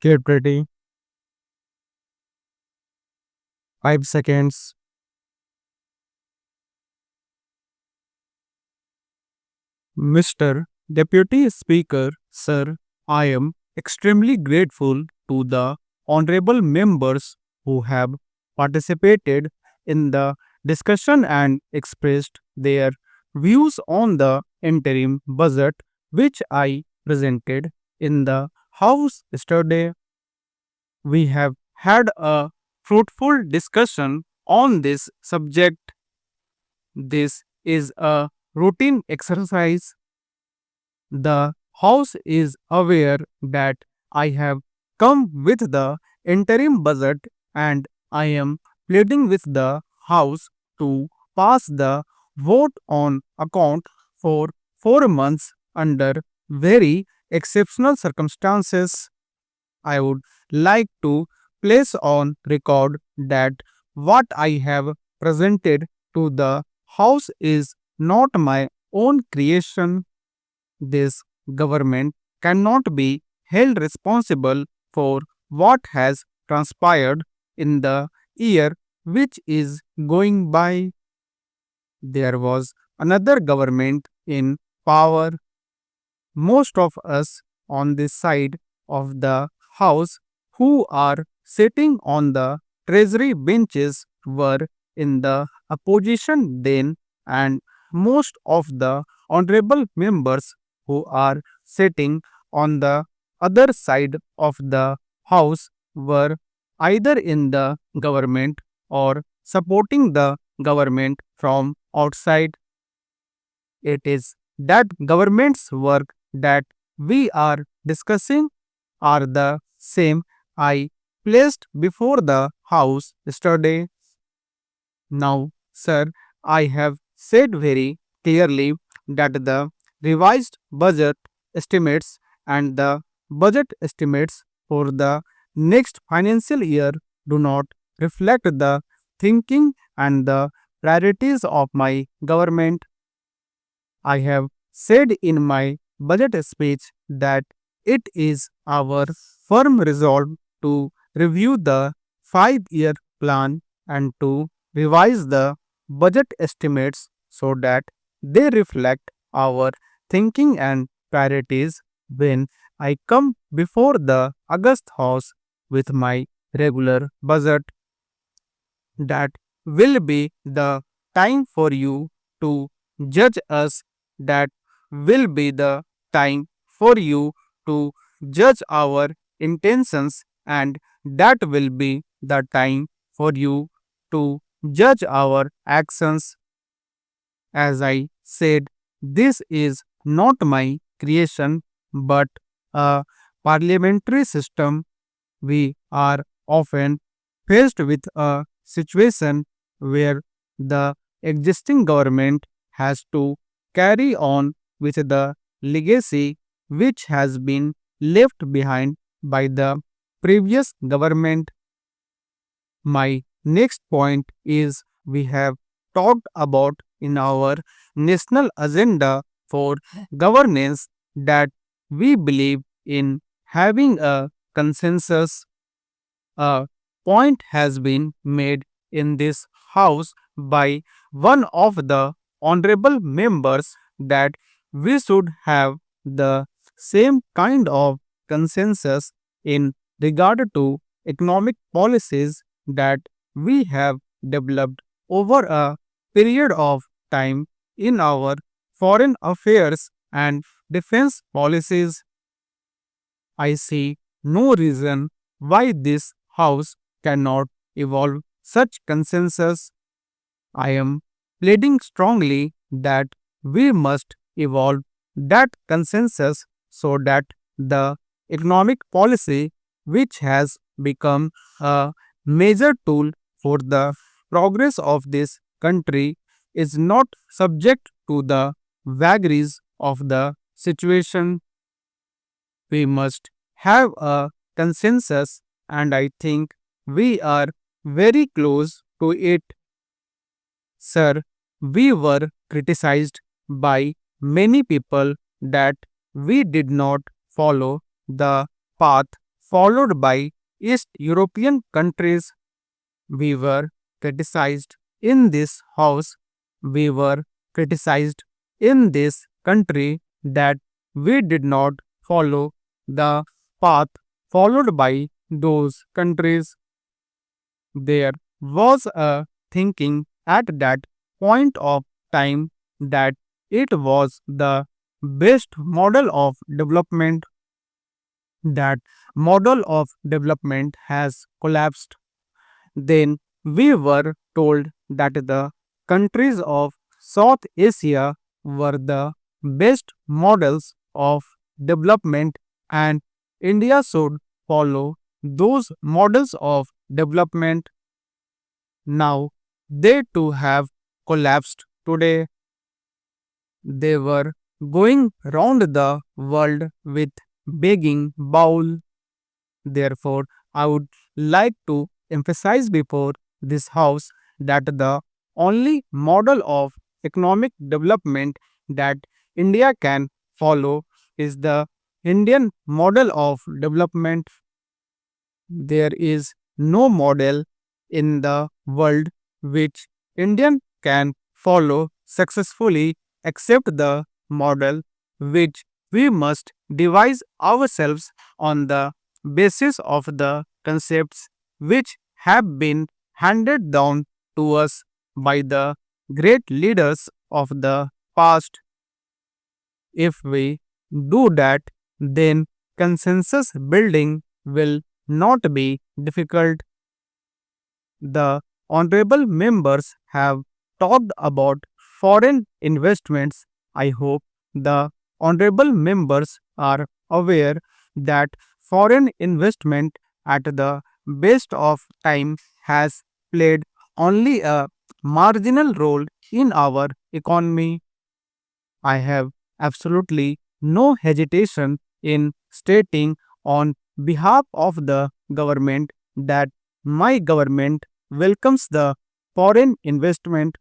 Get ready. 5 seconds. Mr. Deputy Speaker, Sir, I am extremely grateful to the honorable members who have participated in the discussion and expressed their views on the interim budget which I presented in the House yesterday. We have had a fruitful discussion on this subject. This is a routine exercise. The House is aware that I have come with the interim budget and I am pleading with the House to pass the vote on account for 4 months under very exceptional circumstances. I would like to place on record that what I have presented to the House is not my own creation. This government cannot be held responsible for what has transpired in the year which is going by. There was another government in power. Most of us on this side of the house who are sitting on the treasury benches were in the opposition then, and most of the honorable members who are sitting on the other side of the house were either in the government or supporting the government from outside. It is that government's work that we are discussing are the same I placed before the House yesterday. Now, sir, I have said very clearly that the revised budget estimates and the budget estimates for the next financial year do not reflect the thinking and the priorities of my government. I have said in my budget speech that it is our firm resolve to review the 5 year plan and to revise the budget estimates so that they reflect our thinking and priorities when I come before the August House with my regular budget. That will be the time for you to judge us. That will be the time for you to judge our intentions, and that will be the time for you to judge our actions. As I said, this is not my creation but a parliamentary system. We are often faced with a situation where the existing government has to carry on with the legacy which has been left behind by the previous government. My next point is we have talked about in our national agenda for governance that we believe in having a consensus. A point has been made in this House by one of the honorable members that we should have the same kind of consensus in regard to economic policies that we have developed over a period of time in our foreign affairs and defense policies. I see no reason why this House cannot evolve such consensus. I am pleading strongly that we must evolve that consensus so that the economic policy, which has become a major tool for the progress of this country, is not subject to the vagaries of the situation. We must have a consensus, and I think we are very close to it. Sir, we were criticized by many people that we did not follow the path followed by East European countries. We were criticized in this house. We were criticized in this country that we did not follow the path followed by those countries. There was a thinking at that point of time that it was the best model of development. That model of development has collapsed. Then we were told that the countries of South Asia were the best models of development and India should follow those models of development. Now they too have collapsed today. They were going round the world with begging bowl. Therefore, I would like to emphasize before this house that the only model of economic development that India can follow is the Indian model of development. There is no model in the world which Indian can follow successfully except the model which we must devise ourselves on the basis of the concepts which have been handed down to us by the great leaders of the past. If we do that, then consensus building will not be difficult. The honorable members have talked about foreign investments. I hope the honorable members are aware that foreign investment at the best of time has played only a marginal role in our economy. I have absolutely no hesitation in stating on behalf of the government that my government welcomes the foreign investment,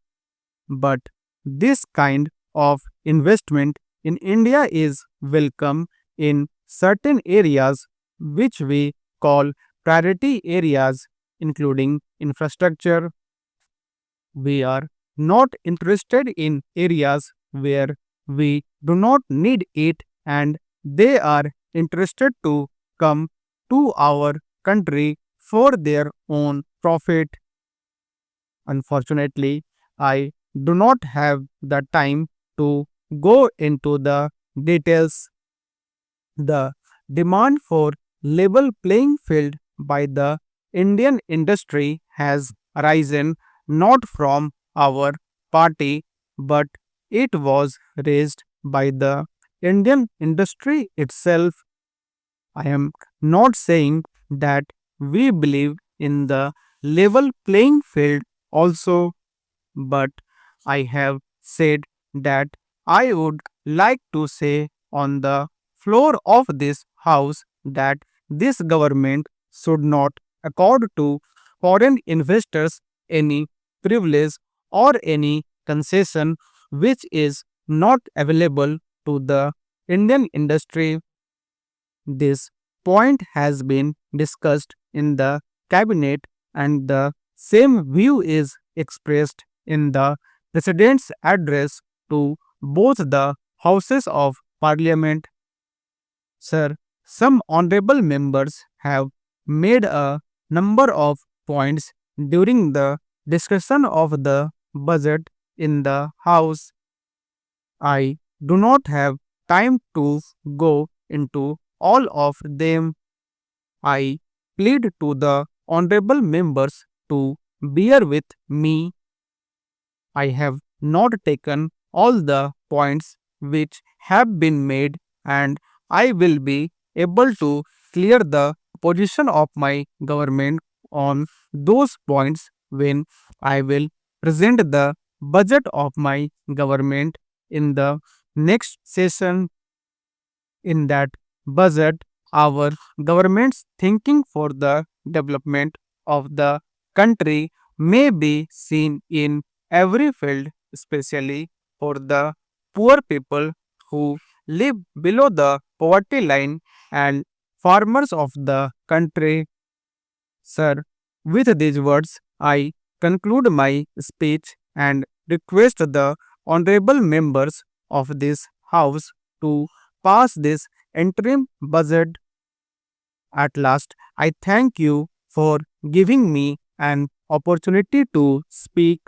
but this kind of investment in India is welcome in certain areas which we call priority areas, including infrastructure. We are not interested in areas where we do not need it and they are interested to come to our country for their own profit. Unfortunately, I do not have the time to go into the details. The demand for level playing field by the Indian industry has arisen not from our party, but it was raised by the Indian industry itself. I am not saying that we believe in the level playing field also, but I have said that I would like to say on the floor of this house that this government should not accord to foreign investors any privilege or any concession which is not available to the Indian industry. This point has been discussed in the cabinet and the same view is expressed in the President's address to both the houses of parliament. Sir, some honorable members have made a number of points during the discussion of the budget in the house. I do not have time to go into all of them. I plead to the honorable members to bear with me. I have not taken all the points which have been made, and I will be able to clear the position of my government on those points when I will present the budget of my government in the next session. In that budget, our government's thinking for the development of the country may be seen in every field, especially for the poor people who live below the poverty line and farmers of the country. Sir, with these words, I conclude my speech and request the honorable members of this House to pass this interim budget. At last, I thank you for giving me an opportunity to speak.